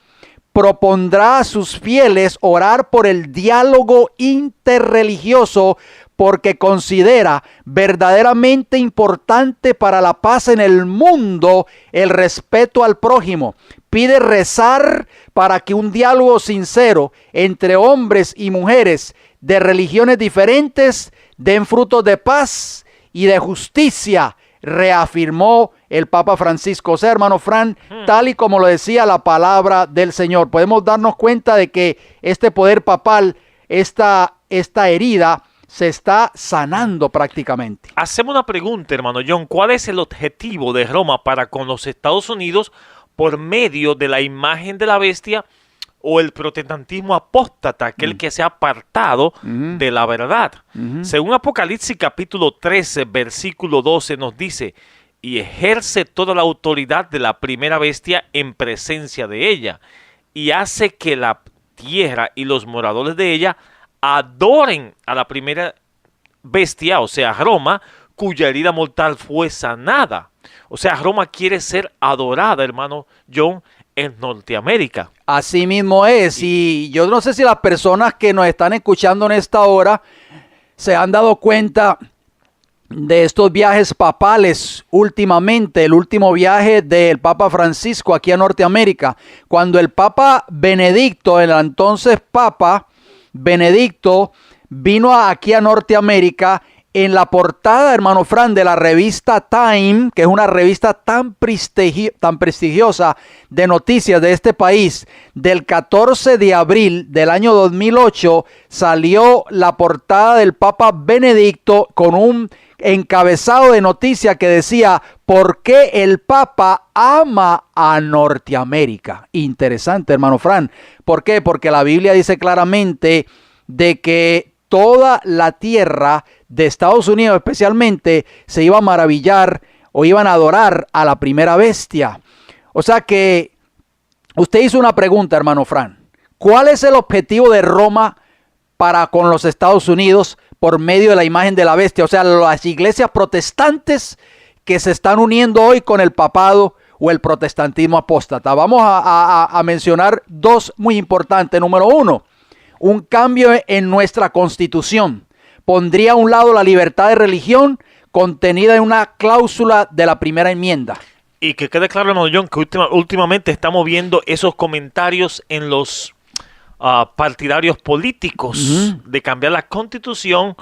propondrá a sus fieles orar por el diálogo interreligioso porque considera verdaderamente importante para la paz en el mundo el respeto al prójimo. Pide rezar para que un diálogo sincero entre hombres y mujeres de religiones diferentes den frutos de paz y de justicia, reafirmó el Papa Francisco. O sea, hermano Fran, tal y como lo decía la palabra del Señor, podemos darnos cuenta de que este poder papal, esta herida, se está sanando prácticamente. Hacemos una pregunta, hermano John. ¿Cuál es el objetivo de Roma para con los Estados Unidos por medio de la imagen de la bestia o el protestantismo apóstata, aquel que se ha apartado de la verdad? Según Apocalipsis capítulo 13, versículo 12 nos dice: y ejerce toda la autoridad de la primera bestia en presencia de ella, y hace que la tierra y los moradores de ella adoren a la primera bestia, o sea, Roma, cuya herida mortal fue sanada. O sea, Roma quiere ser adorada, hermano John, en Norteamérica. Así mismo es, y yo no sé si las personas que nos están escuchando en esta hora se han dado cuenta de estos viajes papales últimamente. El último viaje del Papa Francisco aquí a Norteamérica, cuando el Papa Benedicto, el entonces Papa Benedicto, vino aquí a Norteamérica. En la portada, hermano Fran, de la revista Time, que es una revista tan prestigiosa de noticias de este país, del 14 de abril del año 2008, salió la portada del Papa Benedicto con un encabezado de noticia que decía: ¿por qué el Papa ama a Norteamérica? Interesante, hermano Fran. ¿Por qué? Porque la Biblia dice claramente de que toda la tierra de Estados Unidos especialmente se iba a maravillar o iban a adorar a la primera bestia. O sea que usted hizo una pregunta, hermano Fran. ¿Cuál es el objetivo de Roma para con los Estados Unidos por medio de la imagen de la bestia? O sea, las iglesias protestantes que se están uniendo hoy con el papado o el protestantismo apóstata. Vamos a mencionar dos muy importantes. Número uno, un cambio en nuestra constitución. Pondría a un lado la libertad de religión contenida en una cláusula de la primera enmienda. Y que quede claro, hermano John, que últimamente estamos viendo esos comentarios en los partidarios políticos de cambiar la constitución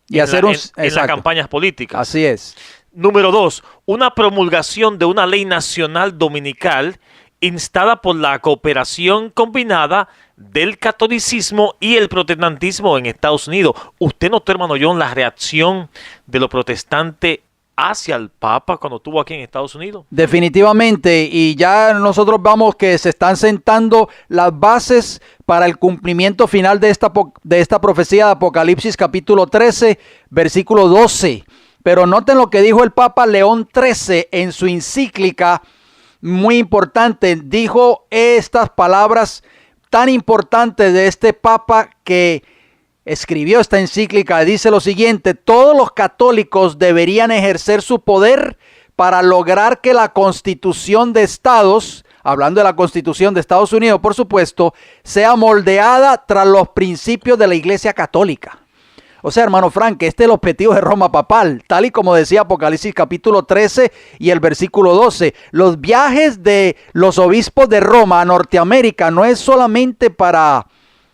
y hacer en las campañas políticas. Así es. Número 2, una promulgación de una ley nacional dominical instada por la cooperación combinada del catolicismo y el protestantismo en Estados Unidos. ¿Usted notó, hermano John, la reacción de los protestantes hacia el Papa cuando estuvo aquí en Estados Unidos? Definitivamente, y ya nosotros vamos que se están sentando las bases para el cumplimiento final de esta profecía de Apocalipsis capítulo 13, versículo 12. Pero noten lo que dijo el Papa León XIII en su encíclica, muy importante. Dijo estas palabras tan importantes de este Papa que escribió esta encíclica, dice lo siguiente: todos los católicos deberían ejercer su poder para lograr que la Constitución de Estados, hablando de la Constitución de Estados Unidos, por supuesto, sea moldeada tras los principios de la Iglesia Católica. O sea, hermano Frank, este es el objetivo de Roma papal, tal y como decía Apocalipsis capítulo 13 y el versículo 12. Los viajes de los obispos de Roma a Norteamérica no es solamente para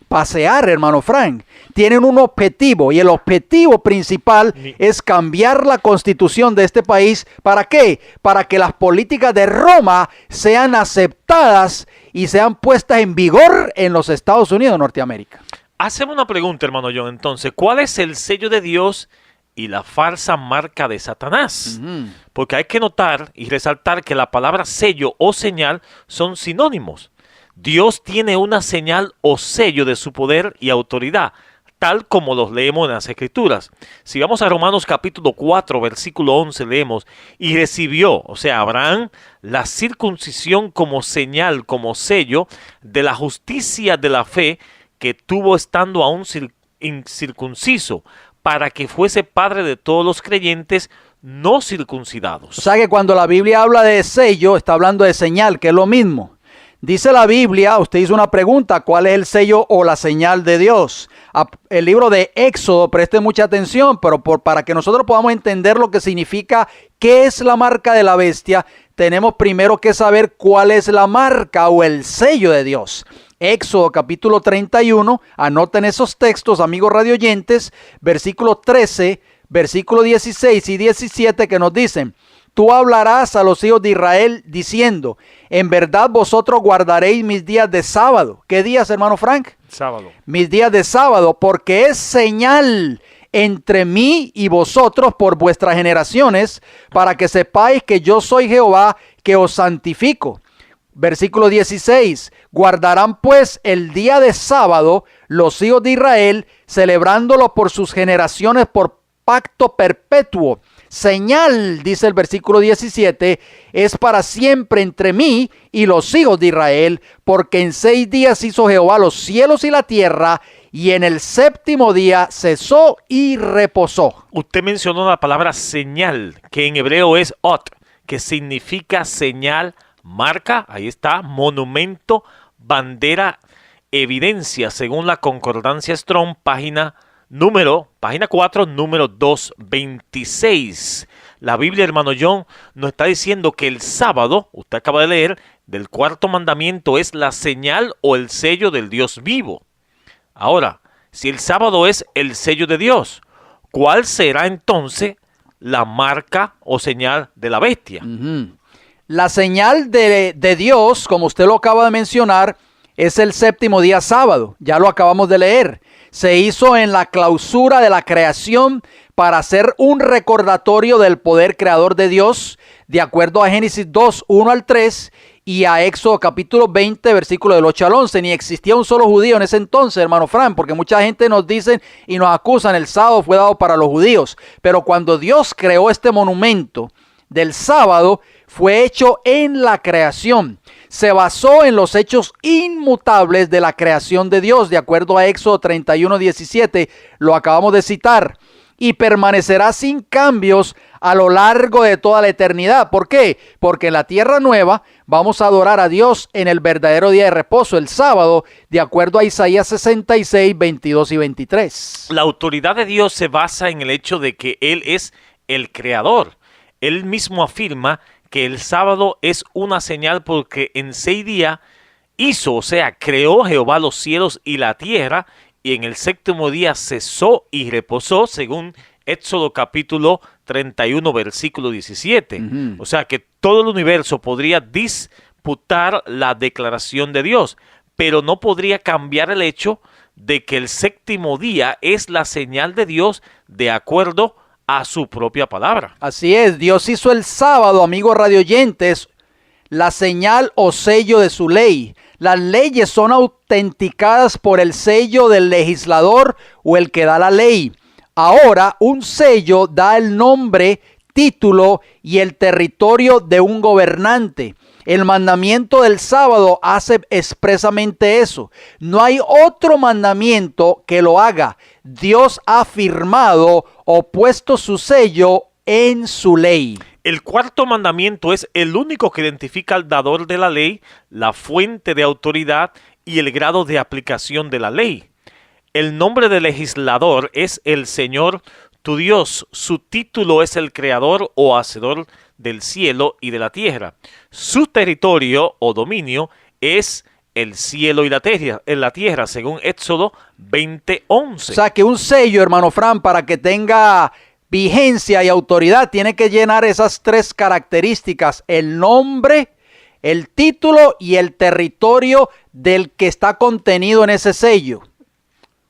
pasear, hermano Frank. Tienen un objetivo, y el objetivo principal es cambiar la constitución de este país. ¿Para qué? Para que las políticas de Roma sean aceptadas y sean puestas en vigor en los Estados Unidos de Norteamérica. Hacemos una pregunta, hermano John, entonces, ¿cuál es el sello de Dios y la falsa marca de Satanás? Porque hay que notar y resaltar que la palabra sello o señal son sinónimos. Dios tiene una señal o sello de su poder y autoridad, tal como los leemos en las Escrituras. Si vamos a Romanos capítulo 4, versículo 11, leemos: y recibió, o sea, Abraham, la circuncisión como señal, como sello de la justicia de la fe que tuvo estando aún incircunciso, para que fuese padre de todos los creyentes no circuncidados. O sea que cuando la Biblia habla de sello, está hablando de señal, que es lo mismo. Dice la Biblia, usted hizo una pregunta, ¿cuál es el sello o la señal de Dios? El libro de Éxodo, preste mucha atención, pero para que nosotros podamos entender lo que significa, qué es la marca de la bestia, tenemos primero que saber cuál es la marca o el sello de Dios. Éxodo capítulo 31, anoten esos textos, amigos radioyentes, versículo 13, versículo 16 y 17 que nos dicen: tú hablarás a los hijos de Israel diciendo, en verdad vosotros guardaréis mis días de sábado. ¿Qué días, hermano Frank? Sábado. Mis días de sábado, porque es señal entre mí y vosotros por vuestras generaciones, para que sepáis que yo soy Jehová, que os santifico. Versículo 16, guardarán pues el día de sábado los hijos de Israel, celebrándolo por sus generaciones por pacto perpetuo. Señal, dice el versículo 17, es para siempre entre mí y los hijos de Israel, porque en 6 días hizo Jehová los cielos y la tierra, y en el 7º día cesó y reposó. Usted mencionó la palabra señal, que en hebreo es ot, que significa señal, marca, ahí está, monumento, bandera, evidencia, según la concordancia Strong, página 4, número 226. La Biblia, hermano John, nos está diciendo que el sábado, usted acaba de leer, del 4º mandamiento es la señal o el sello del Dios vivo. Ahora, si el sábado es el sello de Dios, ¿cuál será entonces la marca o señal de la bestia? La señal de Dios, como usted lo acaba de mencionar, es el 7º día sábado. Ya lo acabamos de leer. Se hizo en la clausura de la creación para hacer un recordatorio del poder creador de Dios, de acuerdo a Génesis 2, 1 al 3 y a Éxodo capítulo 20, versículo del 8 al 11. Ni existía un solo judío en ese entonces, hermano Fran, porque mucha gente nos dice y nos acusan, el sábado fue dado para los judíos. Pero cuando Dios creó este monumento del sábado, fue hecho en la creación. Se basó en los hechos inmutables de la creación de Dios, de acuerdo a Éxodo 31, 17, lo acabamos de citar, y permanecerá sin cambios a lo largo de toda la eternidad. ¿Por qué? Porque en la tierra nueva vamos a adorar a Dios en el verdadero día de reposo, el sábado, de acuerdo a Isaías 66, 22 y 23. La autoridad de Dios se basa en el hecho de que Él es el creador. Él mismo afirma que el sábado es una señal porque en 6 días hizo, o sea, creó Jehová los cielos y la tierra, y en el 7º día cesó y reposó, según Éxodo capítulo 31, versículo 17. O sea que todo el universo podría disputar la declaración de Dios, pero no podría cambiar el hecho de que el 7º día es la señal de Dios de acuerdo a su propia palabra. Así es, Dios hizo el sábado, amigos radioyentes, la señal o sello de su ley. Las leyes son autenticadas por el sello del legislador o el que da la ley. Ahora, un sello da el nombre título y el territorio de un gobernante. El mandamiento del sábado hace expresamente eso. No hay otro mandamiento que lo haga. Dios ha firmado o puesto su sello en su ley. El cuarto mandamiento es el único que identifica al dador de la ley, la fuente de autoridad y el grado de aplicación de la ley. El nombre del legislador es el Señor tu Dios. Su título es el creador o hacedor del cielo y de la tierra. Su territorio o dominio es el cielo y la tierra, según Éxodo 20:11. O sea que un sello, hermano Fran, para que tenga vigencia y autoridad, tiene que llenar esas tres características: el nombre, el título y el territorio del que está contenido en ese sello.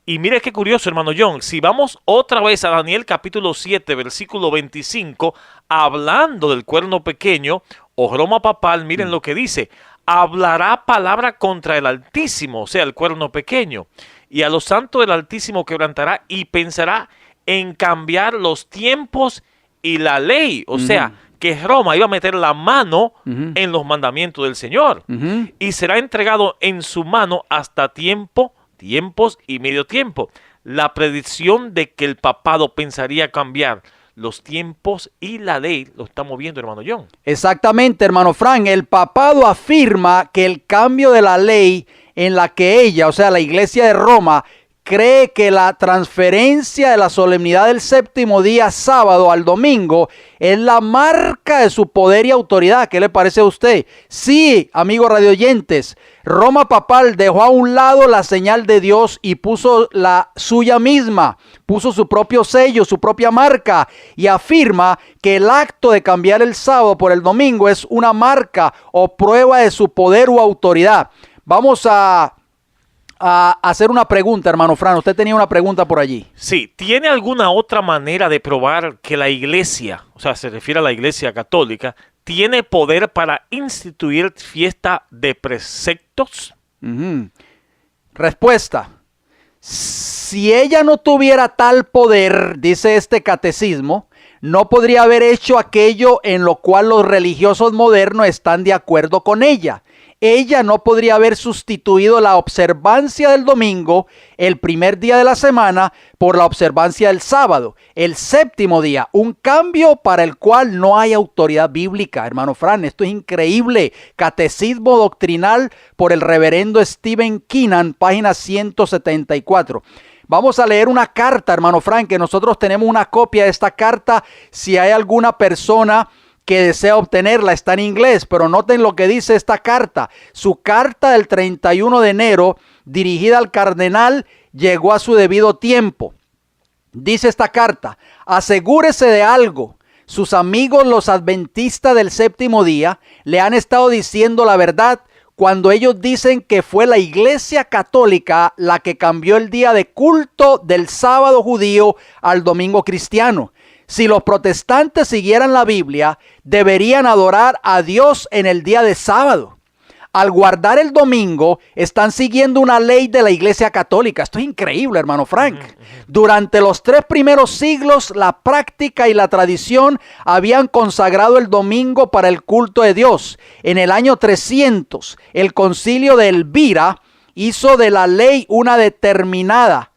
Y mire qué curioso, hermano John, si vamos otra vez a Daniel capítulo 7, versículo 25, hablando del cuerno pequeño o Roma papal, miren lo que dice: hablará palabra contra el Altísimo, o sea, el cuerno pequeño, y a los santos del Altísimo quebrantará y pensará en cambiar los tiempos y la ley, o sea, que Roma iba a meter la mano en los mandamientos del Señor, y será entregado en su mano hasta tiempos y medio tiempo. La predicción de que el papado pensaría cambiar los tiempos y la ley lo estamos viendo, hermano John. Exactamente, hermano Frank. El papado afirma que el cambio de la ley en la que ella, o sea, la Iglesia de Roma, cree que la transferencia de la solemnidad del séptimo día sábado al domingo es la marca de su poder y autoridad. ¿Qué le parece a usted? Sí, amigos radioyentes, Roma papal dejó a un lado la señal de Dios y puso la suya misma, puso su propio sello, su propia marca, y afirma que el acto de cambiar el sábado por el domingo es una marca o prueba de su poder u autoridad. Vamos a hacer una pregunta, hermano Fran. Usted tenía una pregunta por allí. Sí, ¿tiene alguna otra manera de probar que la iglesia, o sea, se refiere a la iglesia católica, tiene poder para instituir fiesta de preceptos? Respuesta: si ella no tuviera tal poder, dice este catecismo, no podría haber hecho aquello en lo cual los religiosos modernos están de acuerdo con ella. Ella no podría haber sustituido la observancia del domingo, el primer día de la semana, por la observancia del sábado, el séptimo día, un cambio para el cual no hay autoridad bíblica. Hermano Fran, esto es increíble. Catecismo doctrinal por el reverendo Stephen Keenan, página 174. Vamos a leer una carta, hermano Fran, que nosotros tenemos una copia de esta carta. Si hay alguna persona que desea obtenerla, está en inglés, pero noten lo que dice esta carta. Su carta del 31 de enero, dirigida al cardenal, llegó a su debido tiempo. Dice esta carta: asegúrese de algo. Sus amigos los adventistas del séptimo día le han estado diciendo la verdad cuando ellos dicen que fue la Iglesia Católica la que cambió el día de culto del sábado judío al domingo cristiano. Si los protestantes siguieran la Biblia, deberían adorar a Dios en el día de sábado. Al guardar el domingo, están siguiendo una ley de la Iglesia Católica. Esto es increíble, hermano Frank. Durante los 3 primeros siglos, la práctica y la tradición habían consagrado el domingo para el culto de Dios. En el año 300, el concilio de Elvira hizo de la ley una determinada,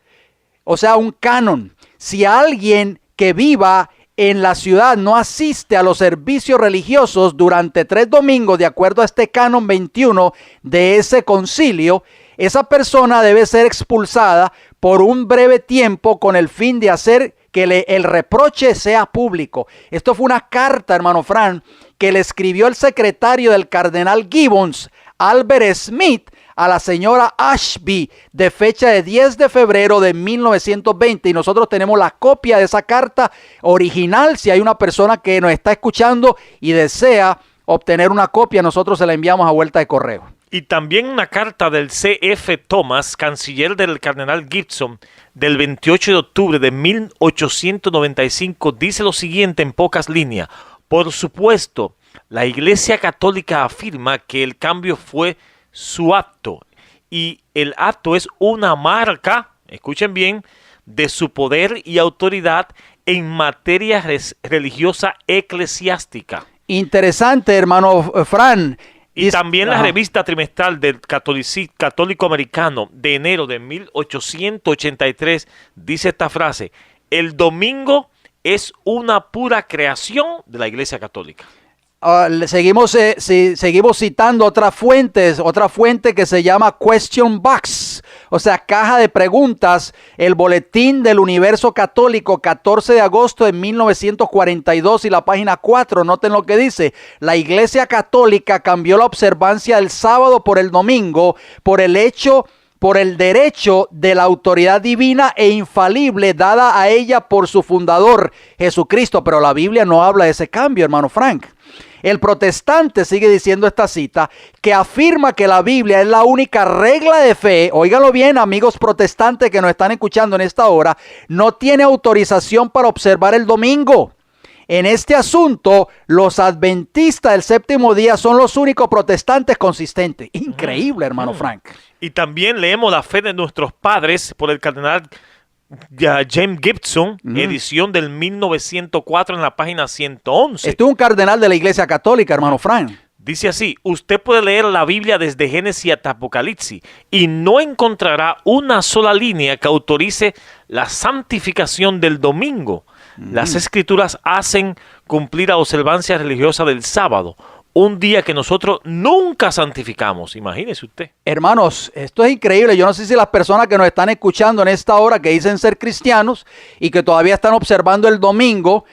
o sea, un canon. Si alguien que viva en la ciudad no asiste a los servicios religiosos durante 3 domingos, de acuerdo a este canon 21 de ese concilio, esa persona debe ser expulsada por un breve tiempo con el fin de hacer que el reproche sea público. Esto fue una carta, hermano Fran, que le escribió el secretario del cardenal Gibbons, Albert Smith, a la señora Ashby, de fecha de 10 de febrero de 1920, y nosotros tenemos la copia de esa carta original. Si hay una persona que nos está escuchando y desea obtener una copia, nosotros se la enviamos a vuelta de correo. Y también una carta del C.F. Thomas, canciller del cardenal Gibson, del 28 de octubre de 1895, dice lo siguiente en pocas líneas: por supuesto, la Iglesia Católica afirma que el cambio fue su acto, y el acto es una marca, escuchen bien, de su poder y autoridad en materia religiosa eclesiástica. Interesante, hermano Fran. Y también la revista trimestral del Católico Americano de enero de 1883 dice esta frase: el domingo es una pura creación de la Iglesia Católica. Seguimos citando otra fuente que se llama Question Box, o sea, caja de preguntas, el boletín del Universo Católico, 14 de agosto de 1942 y la página 4, noten lo que dice: la Iglesia Católica cambió la observancia del sábado por el domingo por el derecho de la autoridad divina e infalible dada a ella por su fundador, Jesucristo. Pero la Biblia no habla de ese cambio, hermano Frank. El protestante, sigue diciendo esta cita, que afirma que la Biblia es la única regla de fe. Óiganlo bien, amigos protestantes que nos están escuchando en esta hora, no tiene autorización para observar el domingo. En este asunto, los adventistas del séptimo día son los únicos protestantes consistentes. Increíble, hermano Frank. Y también leemos la fe de nuestros padres por el cardenal James Gibson, edición del 1904 en la página 111. Este es un cardenal de la Iglesia Católica, hermano Frank. Dice así: usted puede leer la Biblia desde Génesis hasta Apocalipsis y no encontrará una sola línea que autorice la santificación del domingo. Las escrituras hacen cumplir la observancia religiosa del sábado, un día que nosotros nunca santificamos. Imagínese usted. Hermanos, esto es increíble. Yo no sé si las personas que nos están escuchando en esta hora, que dicen ser cristianos y que todavía están observando el domingo,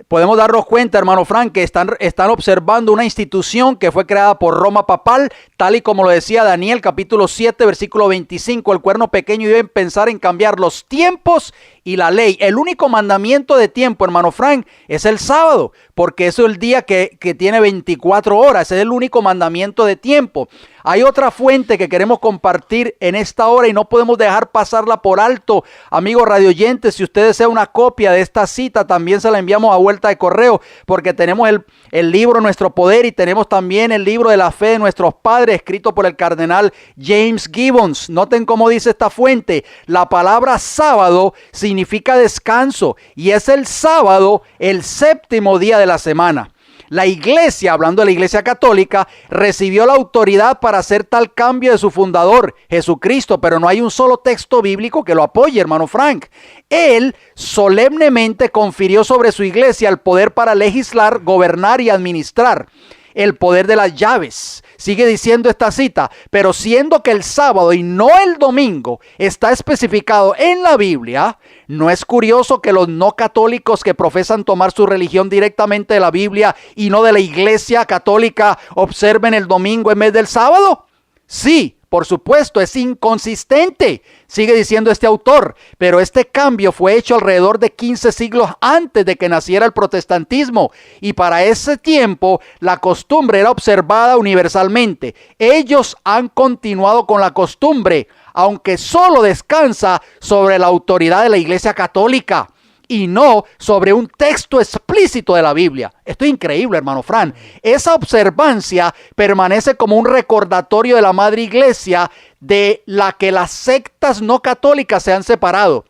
podemos darnos cuenta, hermano Frank, que están observando una institución que fue creada por Roma papal, tal y como lo decía Daniel, capítulo 7, versículo 25, el cuerno pequeño, y deben pensar en cambiar los tiempos y la ley. El único mandamiento de tiempo, hermano Frank, es el sábado, porque eso es el día que tiene 24 horas, ese es el único mandamiento de tiempo. Hay otra fuente que queremos compartir en esta hora y no podemos dejar pasarla por alto. Amigos radioyentes, si usted desea una copia de esta cita, también se la enviamos a vuelta de correo, porque tenemos el libro Nuestro Poder y tenemos también el libro de la fe de nuestros padres, escrito por el cardenal James Gibbons. Noten cómo dice esta fuente: la palabra sábado significa descanso y es el sábado el séptimo día de la semana. La iglesia, hablando de la Iglesia Católica, recibió la autoridad para hacer tal cambio de su fundador, Jesucristo, pero no hay un solo texto bíblico que lo apoye, hermano Frank. Él solemnemente confirió sobre su iglesia el poder para legislar, gobernar y administrar. El poder de las llaves. Sigue diciendo esta cita: pero siendo que el sábado y no el domingo está especificado en la Biblia, ¿no es curioso que los no católicos que profesan tomar su religión directamente de la Biblia y no de la Iglesia Católica observen el domingo en vez del sábado? Sí, por supuesto, es inconsistente, sigue diciendo este autor, pero este cambio fue hecho alrededor de 15 siglos antes de que naciera el protestantismo, y para ese tiempo la costumbre era observada universalmente. Ellos han continuado con la costumbre, aunque solo descansa sobre la autoridad de la Iglesia Católica y no sobre un texto explícito de la Biblia. Esto es increíble, hermano Fran. Esa observancia permanece como un recordatorio de la Madre Iglesia de la que las sectas no católicas se han separado.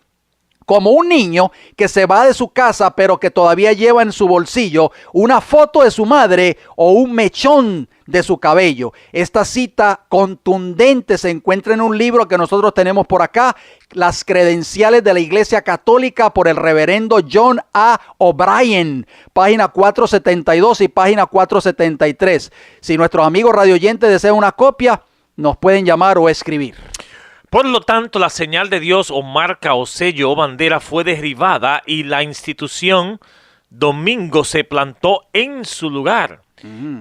Como un niño que se va de su casa pero que todavía lleva en su bolsillo una foto de su madre o un mechón de su cabello. Esta cita contundente se encuentra en un libro que nosotros tenemos por acá, Las credenciales de la Iglesia Católica, por el reverendo John A. O'Brien, página 472 y página 473. Si nuestros amigos radioyentes desean una copia, nos pueden llamar o escribir. Por lo tanto, la señal de Dios o marca o sello o bandera fue derribada y la institución domingo se plantó en su lugar.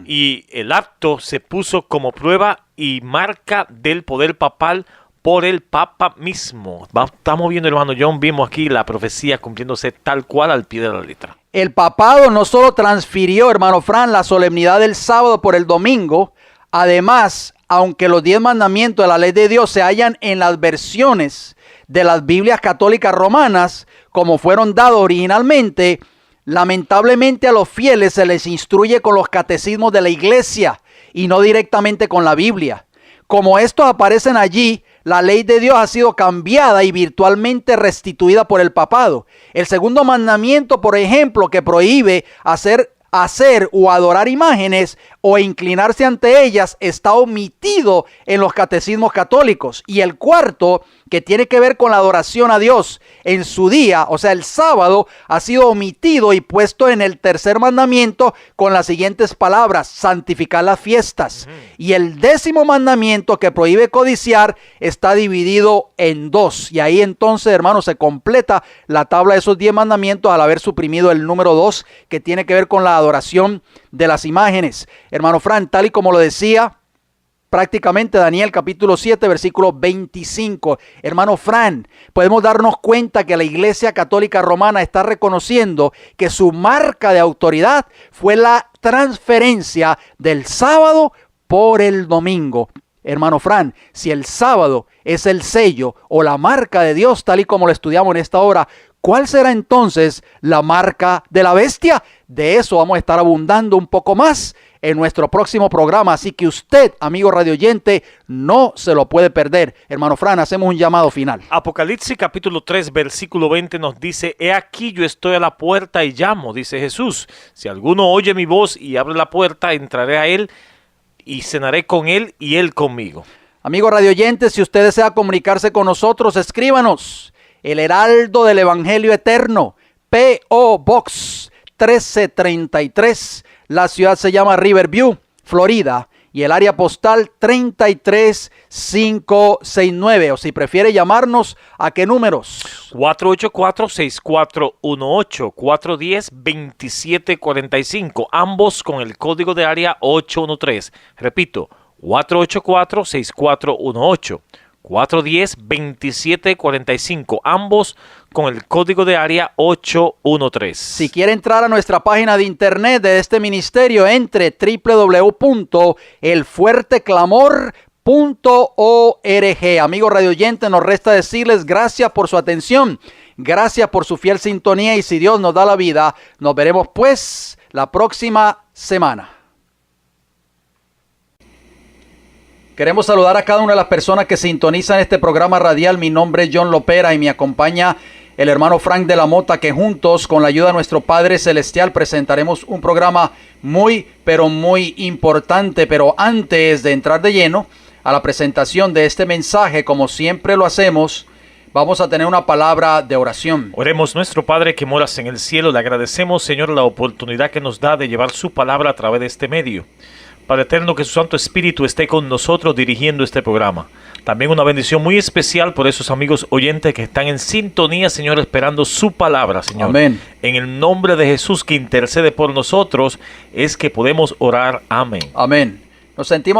Y el acto se puso como prueba y marca del poder papal por el Papa mismo. Estamos viendo, hermano John, vimos aquí la profecía cumpliéndose tal cual al pie de la letra. El papado no solo transfirió, hermano Fran, la solemnidad del sábado por el domingo, además, aunque los 10 mandamientos de la ley de Dios se hallan en las versiones de las Biblias católicas romanas, como fueron dados originalmente, lamentablemente a los fieles se les instruye con los catecismos de la iglesia y no directamente con la Biblia. Como estos aparecen allí, la ley de Dios ha sido cambiada y virtualmente restituida por el papado. El segundo mandamiento, por ejemplo, que prohíbe hacer o adorar imágenes o inclinarse ante ellas, está omitido en los catecismos católicos. Y el cuarto, que tiene que ver con la adoración a Dios en su día, o sea, el sábado, ha sido omitido y puesto en el tercer mandamiento con las siguientes palabras: santificar las fiestas. Y el 10º mandamiento, que prohíbe codiciar, está dividido en 2. Y ahí entonces, hermanos, se completa la tabla de esos 10 mandamientos al haber suprimido el número 2, que tiene que ver con la adoración de las imágenes. Hermano Fran, tal y como lo decía prácticamente Daniel capítulo 7 versículo 25. Hermano Fran, podemos darnos cuenta que la Iglesia Católica Romana está reconociendo que su marca de autoridad fue la transferencia del sábado por el domingo. Hermano Fran, si el sábado es el sello o la marca de Dios, tal y como lo estudiamos en esta hora, ¿cuál será entonces la marca de la bestia? De eso vamos a estar abundando un poco más en nuestro próximo programa, así que usted, amigo radioyente, no se lo puede perder. Hermano Fran, hacemos un llamado final. Apocalipsis capítulo 3 versículo 20 nos dice: he aquí yo estoy a la puerta y llamo, dice Jesús. Si alguno oye mi voz y abre la puerta, entraré a él y cenaré con él y él conmigo. Amigo radioyente, si usted desea comunicarse con nosotros, escríbanos. El Heraldo del Evangelio Eterno, P.O. Box 1333. La ciudad se llama Riverview, Florida, y el área postal 33569. O si prefiere llamarnos, ¿a qué números? 484-6418, 410-2745, ambos con el código de área 813. Repito, 484-6418. 410-2745, ambos con el código de área 813. Si quiere entrar a nuestra página de internet de este ministerio, entre www.elfuerteclamor.org. Amigo radioyente, nos resta decirles gracias por su atención, gracias por su fiel sintonía, y si Dios nos da la vida, nos veremos pues la próxima semana. Queremos saludar a cada una de las personas que sintonizan este programa radial. Mi nombre es John Lopera y me acompaña el hermano Frank de la Mota, que juntos, con la ayuda de nuestro Padre Celestial, presentaremos un programa muy, pero muy importante. Pero antes de entrar de lleno a la presentación de este mensaje, como siempre lo hacemos, vamos a tener una palabra de oración. Oremos. Nuestro Padre que moras en el cielo, le agradecemos, Señor, la oportunidad que nos da de llevar su palabra a través de este medio. Padre eterno, que su Santo Espíritu esté con nosotros dirigiendo este programa. También una bendición muy especial por esos amigos oyentes que están en sintonía, Señor, esperando su palabra, Señor. Amén. En el nombre de Jesús, que intercede por nosotros, es que podemos orar. Amén. Amén. Nos sentimos